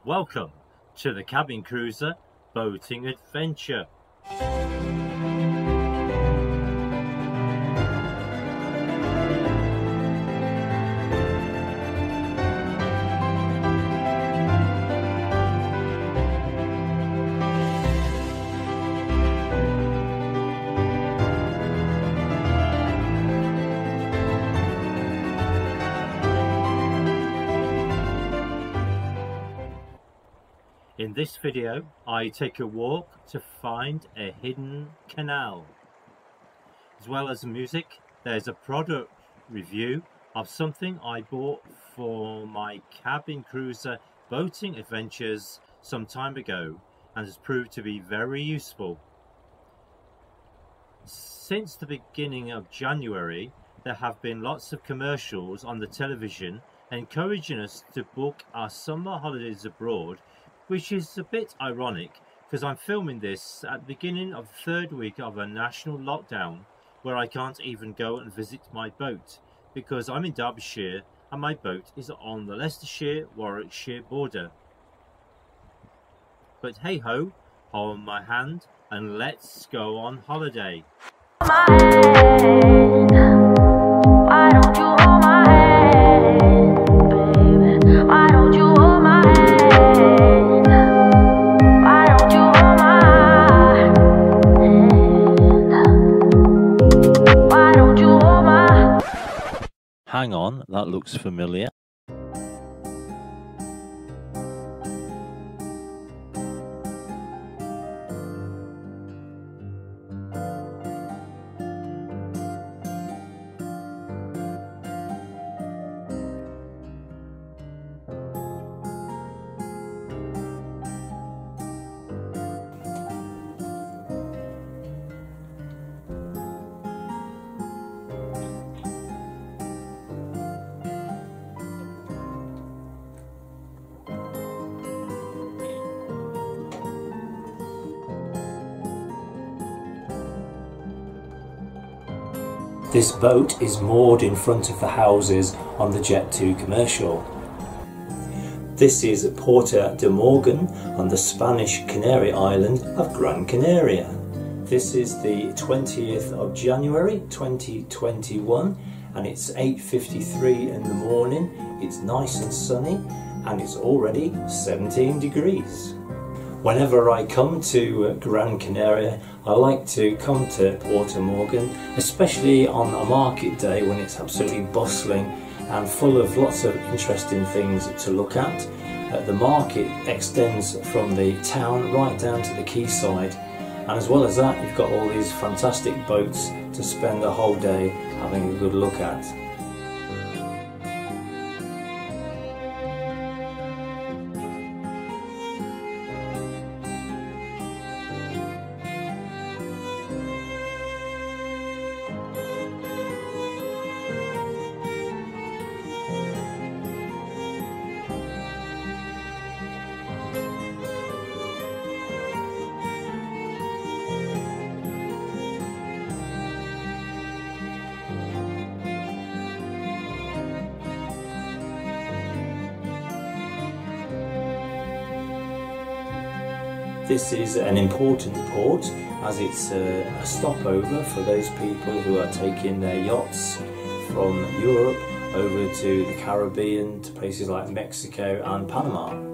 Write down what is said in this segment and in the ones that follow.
Welcome to the Cabin Cruiser Boating Adventure. In this video, I take a walk to find a hidden canal. As well as music, there's a product review of something I bought for my cabin cruiser boating adventures some time ago and has proved to be very useful. Since the beginning of January, there have been lots of commercials on the television encouraging us to book our summer holidays abroad, which is a bit ironic because I'm filming this at the beginning of the third week of a national lockdown where I can't even go and visit my boat because I'm in Derbyshire and my boat is on the Leicestershire-Warwickshire border. But hey ho, hold my hand and let's go on holiday. Hang on, that looks familiar. This boat is moored in front of the houses on the Jet 2 commercial. This is Porta de Morgan on the Spanish Canary island of Gran Canaria. This is the 20th of January 2021 and it's 8:53 in the morning. It's nice and sunny and it's already 17 degrees. Whenever I come to Gran Canaria, I like to come to Porta Morgan, especially on a market day when it's absolutely bustling and full of lots of interesting things to look at. The market extends from the town right down to the quayside, and as well as that you've got all these fantastic boats to spend the whole day having a good look at. This is an important port as it's a stopover for those people who are taking their yachts from Europe over to the Caribbean, to places like Mexico and Panama.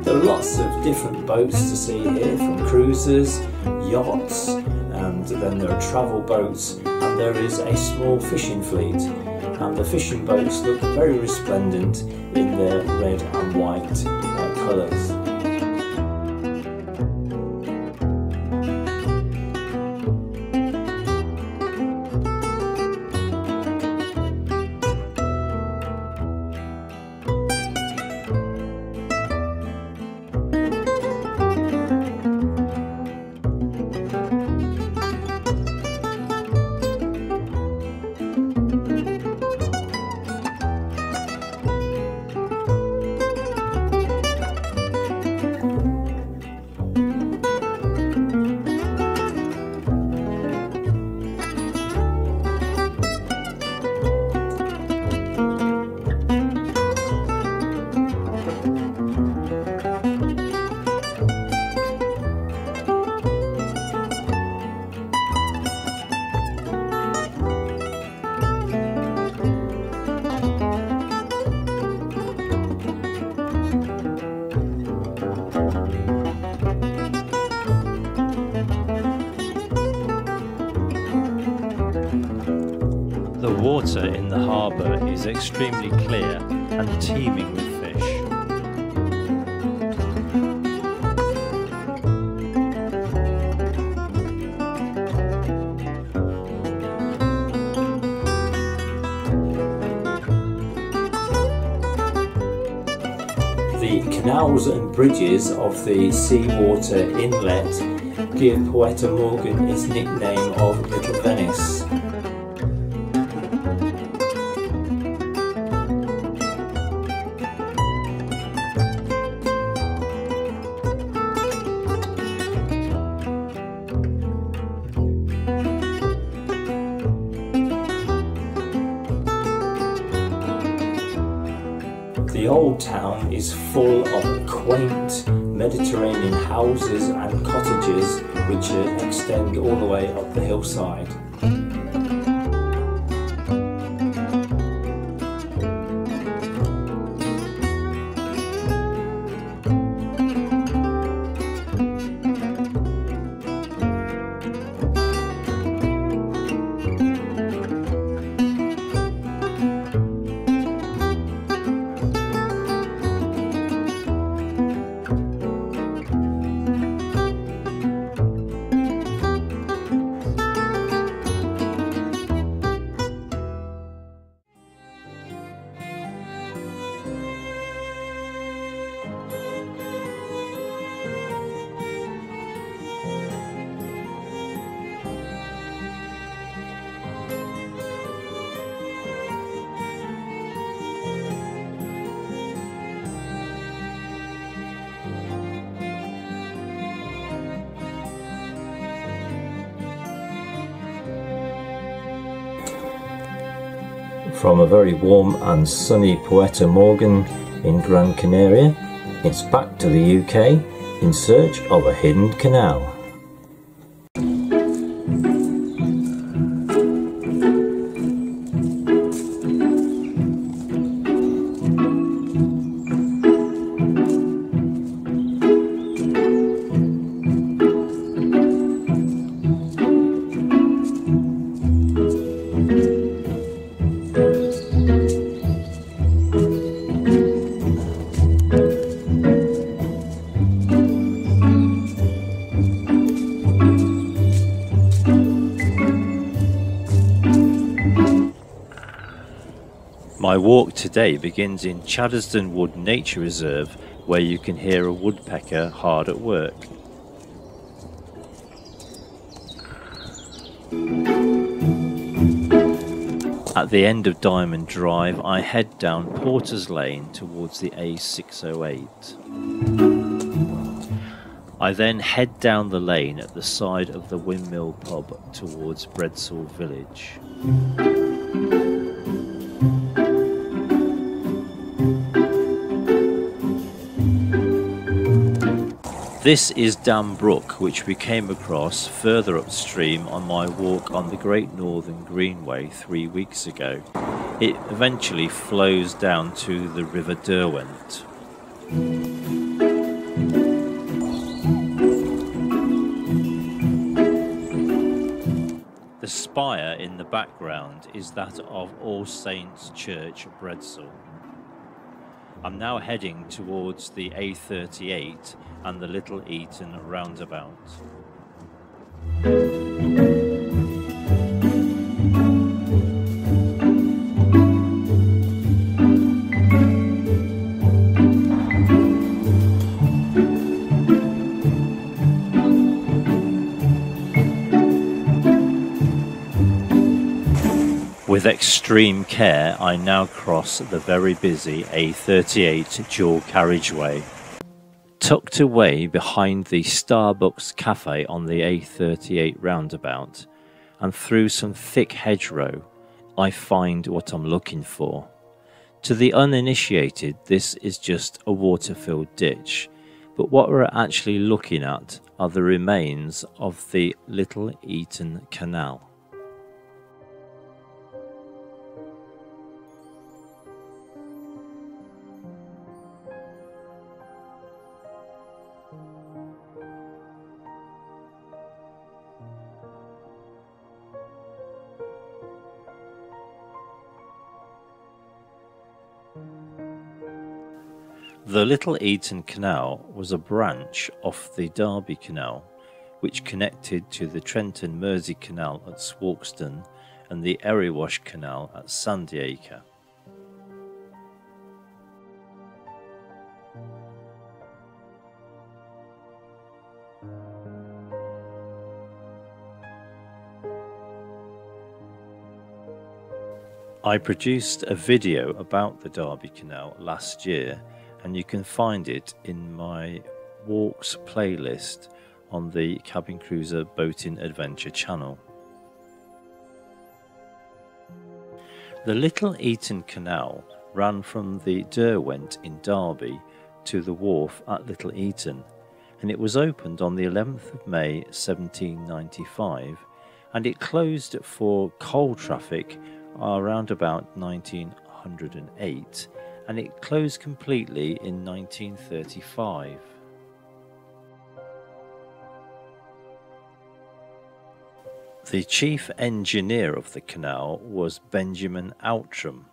There are lots of different boats to see here, from cruisers, yachts, and then there are travel boats, and there is a small fishing fleet. And the fishing boats look very resplendent in their red and white colours. water in the harbour is extremely clear and teeming with fish. The canals and bridges of the seawater inlet give Poeta Morgan its nickname of Little Venice. The old town is full of quaint Mediterranean houses and cottages which extend all the way up the hillside. From a very warm and sunny Poeta Morgan in Gran Canaria, it's back to the UK in search of a hidden canal. My walk today begins in Chaddersden Wood Nature Reserve, where you can hear a woodpecker hard at work. At the end of Diamond Drive, I head down Porter's Lane towards the A608. I then head down the lane at the side of the Windmill Pub towards Bredsall Village. This is Dam Brook, which we came across further upstream on my walk on the Great Northern Greenway 3 weeks ago. It eventually flows down to the River Derwent. The spire in the background is that of All Saints Church, Bredsall. I'm now heading towards the A38 and the Little Eaton roundabout. With extreme care, I now cross the very busy A38 dual carriageway. Tucked away behind the Starbucks cafe on the A38 roundabout, and through some thick hedgerow, I find what I'm looking for. To the uninitiated, this is just a water-filled ditch, but what we're actually looking at are the remains of the Little Eaton Canal. The Little Eaton Canal was a branch of the Derby Canal, which connected to the Trenton Mersey Canal at Swarkston and the Erewash Canal at Sandyacre. I produced a video about the Derby Canal last year, and you can find it in my walks playlist on the Cabin Cruiser Boating Adventure channel. The Little Eaton Canal ran from the Derwent in Derby to the wharf at Little Eaton, and it was opened on the 11th of May 1795, and it closed for coal traffic around about 1908, and it closed completely in 1935. The chief engineer of the canal was Benjamin Outram.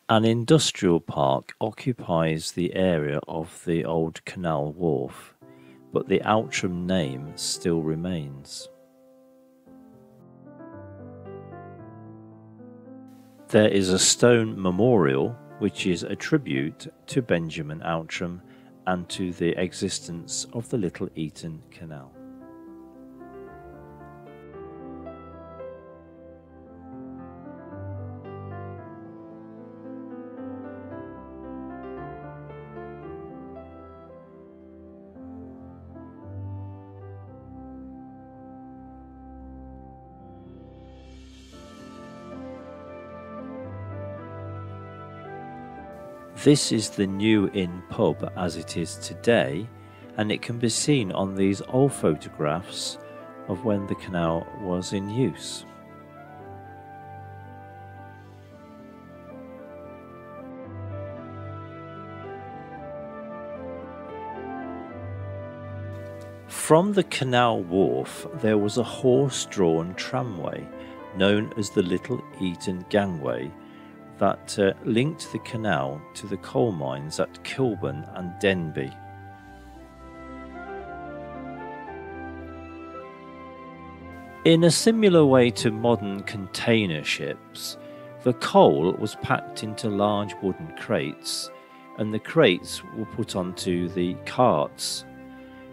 An industrial park occupies the area of the old canal wharf, but the Outram name still remains. There is a stone memorial which is a tribute to Benjamin Outram and to the existence of the Little Eaton Canal. This is the New Inn pub as it is today, and it can be seen on these old photographs of when the canal was in use. From the canal wharf there was a horse-drawn tramway known as the Little Eaton Gangway that linked the canal to the coal mines at Kilburn and Denby. In a similar way to modern container ships, the coal was packed into large wooden crates, and the crates were put onto the carts.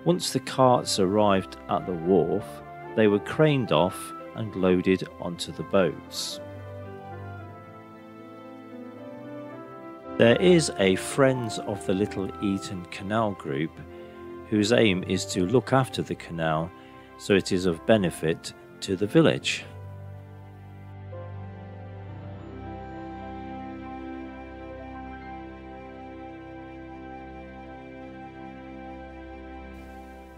Once the carts arrived at the wharf, they were craned off and loaded onto the boats. There is a Friends of the Little Eaton Canal group whose aim is to look after the canal so it is of benefit to the village.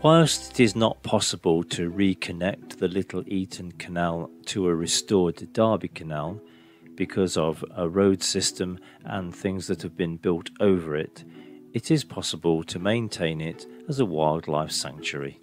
Whilst it is not possible to reconnect the Little Eaton Canal to a restored Derby Canal, because of a road system and things that have been built over it, it is possible to maintain it as a wildlife sanctuary.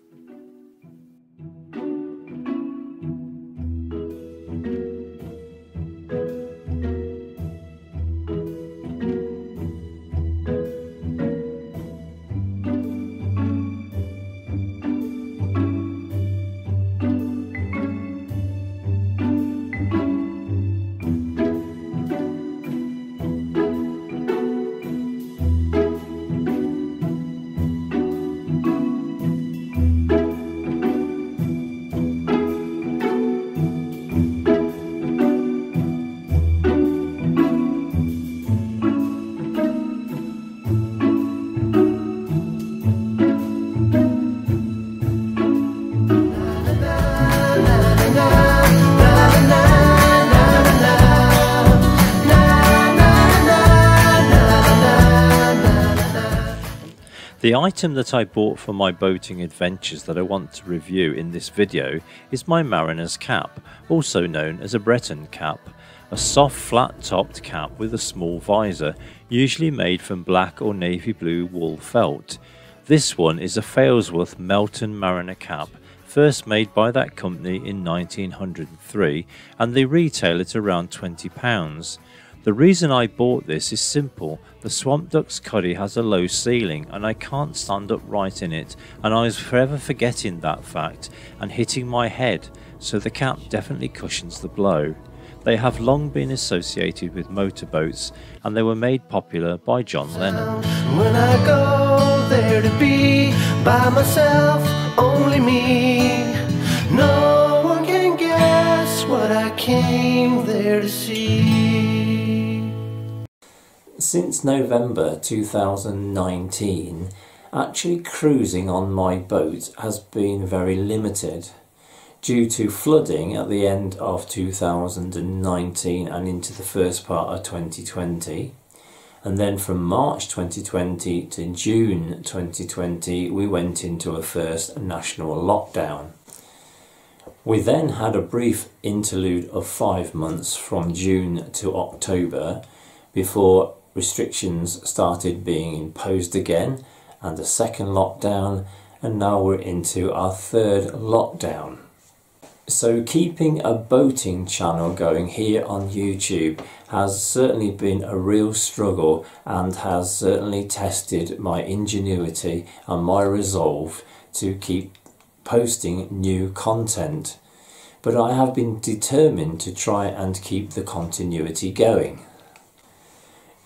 The item that I bought for my boating adventures that I want to review in this video is my mariner's cap, also known as a Breton cap, a soft flat-topped cap with a small visor, usually made from black or navy blue wool felt. This one is a Failsworth Melton mariner cap, first made by that company in 1903, and they retail at around £20. The reason I bought this is simple. The Swamp Duck's cuddy has a low ceiling and I can't stand upright in it, and I was forever forgetting that fact and hitting my head, so the cap definitely cushions the blow. They have long been associated with motorboats and they were made popular by John Lennon. When I go there to be by myself, only me, no one can guess what I came there to see. Since November 2019, actually cruising on my boat has been very limited due to flooding at the end of 2019 and into the first part of 2020. And then from March 2020 to June 2020 we went into a first national lockdown. We then had a brief interlude of 5 months from June to October before restrictions started being imposed again, and a second lockdown, and now we're into our third lockdown. So keeping a boating channel going here on YouTube has certainly been a real struggle and has certainly tested my ingenuity and my resolve to keep posting new content. But I have been determined to try and keep the continuity going.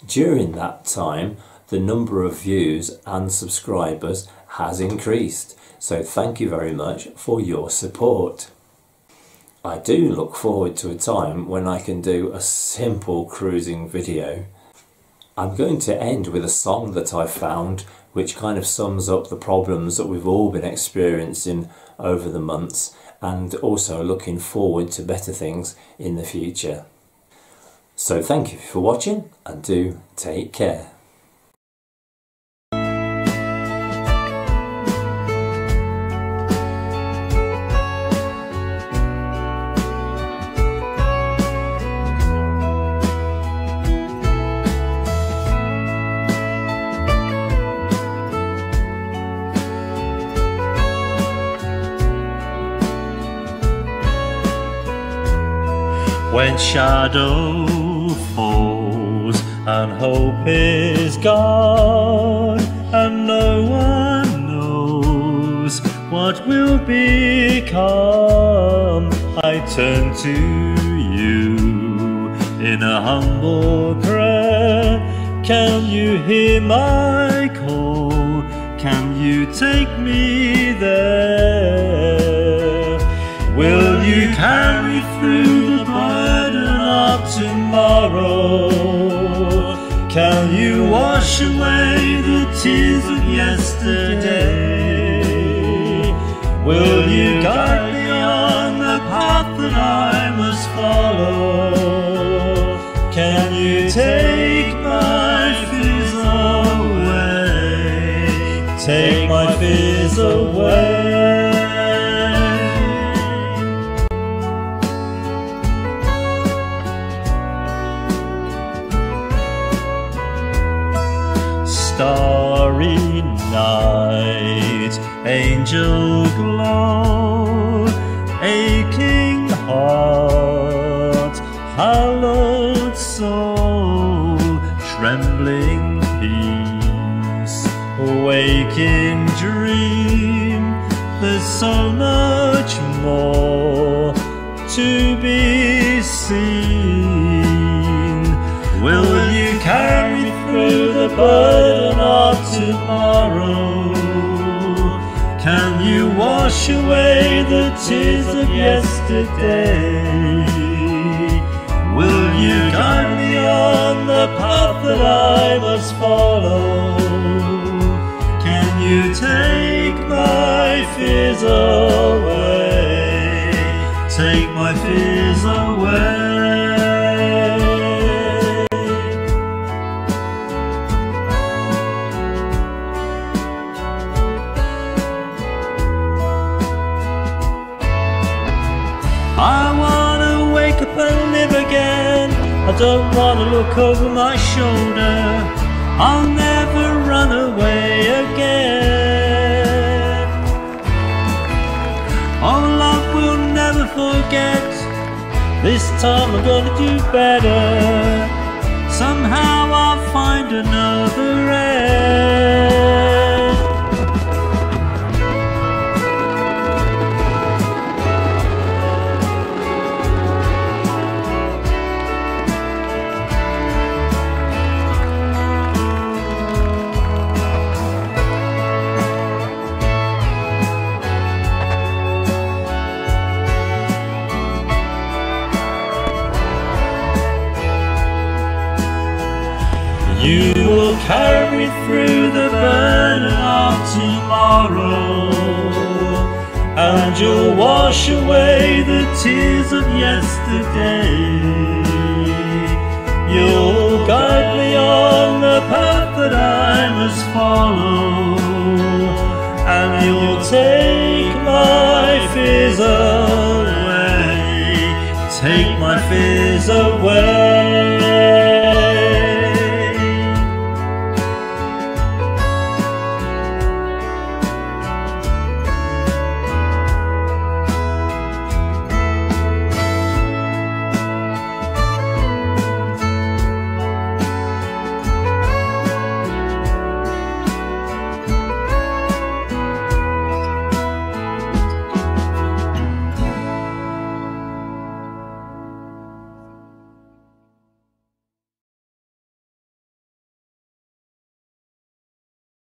During that time, the number of views and subscribers has increased, so thank you very much for your support. I do look forward to a time when I can do a simple cruising video. I'm going to end with a song that I found which kind of sums up the problems that we've all been experiencing over the months, and also looking forward to better things in the future. So thank you for watching and do take care. When shadow falls and hope is gone, and no one knows what will become, I turn to you in a humble prayer. Can you hear my call? Can you take me there? Will you carry through the burden of tomorrow? Can you wash away the tears of yesterday? Will you guide me on the path that I must follow? Can you take my fears away? Take my fears away. Starry night, angel glow, aching heart, hallowed soul, trembling peace, waking dream. There's so much more to be seen. Will you carry through the burden of tomorrow? Can you wash away the tears of yesterday? Will you guide me on the path that I must follow? Can you take my fears away? Take my fears away. I wanna wake up and live again. I don't wanna look over my shoulder. I'll never run away again. Oh, love will never forget. This time I'm gonna do better. somehow I'll find another end. You will carry me through the burden of tomorrow, and you'll wash away the tears of yesterday. You'll guide me on the path that I must follow, and you'll take my fears away, take my fears away.